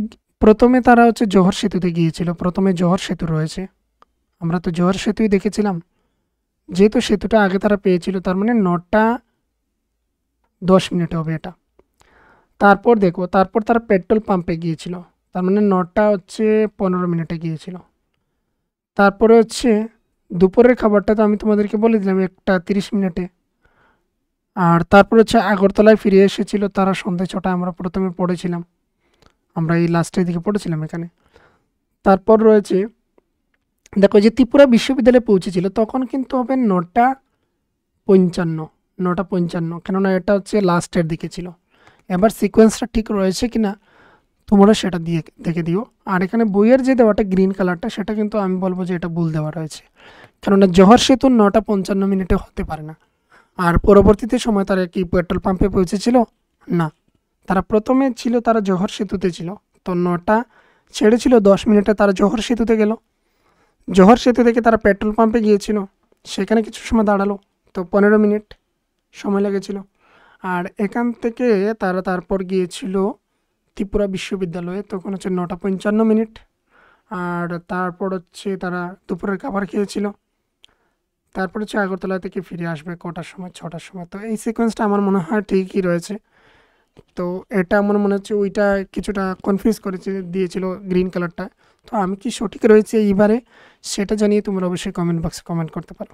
প্রথমে তারা হচ্ছে জোহর সেতুতে গিয়েছিল, প্রথমে জোহর সেতু রয়েছে, আমরা তো জোহর সেতুই দেখেছিলাম। যেহেতু সেতুটা আগে তারা পেয়েছিল, তার মানে 9টা 10 মিনিটে হবে এটা। তারপর দেখো, তারপর তারা পেট্রোল পাম্পে গিয়েছিল, তার মানে 9টা 15 মিনিটে গিয়েছিল। তারপরে হচ্ছে দুপুরের খাবারটা তো আমি তোমাদেরকে বলে দিলাম 1টা 30 মিনিটে। আর তারপর হচ্ছে আগরতলায় ফিরে এসেছিল তারা সন্ধ্যে 6টায়, আমরা প্রথমে পড়েছিলাম, আমরা এই লাস্টের দিকে পড়েছিলাম এখানে। তারপর রয়েছে দেখো, যে ত্রিপুরা বিশ্ববিদ্যালয়ে পৌঁছেছিল তখন কিন্তু হবে 9টা 55, 9টা 55, কেননা এটা হচ্ছে লাস্টের দিকে ছিল। এবার সিকোয়েন্সটা ঠিক রয়েছে কি না তোমরা সেটা দিয়ে দেখে দিও। আর এখানে বইয়ের যে দেওয়াটা গ্রিন কালারটা, সেটা কিন্তু আমি বলবো যে এটা ভুল দেওয়া রয়েছে, কেননা জহর সেতু 9টা 55 মিনিটে হতে পারে না। আর পরবর্তীতে সময় তারা কি পেট্রোল পাম্পে পৌঁছেছিল? না, তারা প্রথমে ছিল, তারা জহর সেতুতে ছিল। তো 9টা ছেড়েছিল 10 মিনিটে তারা জহর সেতুতে গেল। জহর সেতু থেকে তারা পেট্রোল পাম্পে গিয়েছিল, সেখানে কিছু সময় দাঁড়ালো, তো 15 মিনিট সময় লেগেছিল। আর এখান থেকে তারা তারপর গিয়েছিল ত্রিপুরা বিশ্ববিদ্যালয়ে, তখন হচ্ছে 9টা 55 মিনিট। আর তারপর হচ্ছে তারা দুপুরের খাবার খেয়েছিল। তারপর হচ্ছে আগরতলা থেকে ফিরে আসবে কটার সময়? 6টার সময়। তো এই সিকোয়েন্সটা আমার মনে হয় ঠিকই রয়েছে। তো এটা আমার মনে হচ্ছে ওইটা কিছুটা কনফিউজ করেছে দিয়েছিল গ্রিন কালারটা। তো আমি কি সঠিক রয়েছে এইবারে, সেটা জানিয়ে তোমরা অবশ্যই কমেন্ট বক্সে কমেন্ট করতে পারো।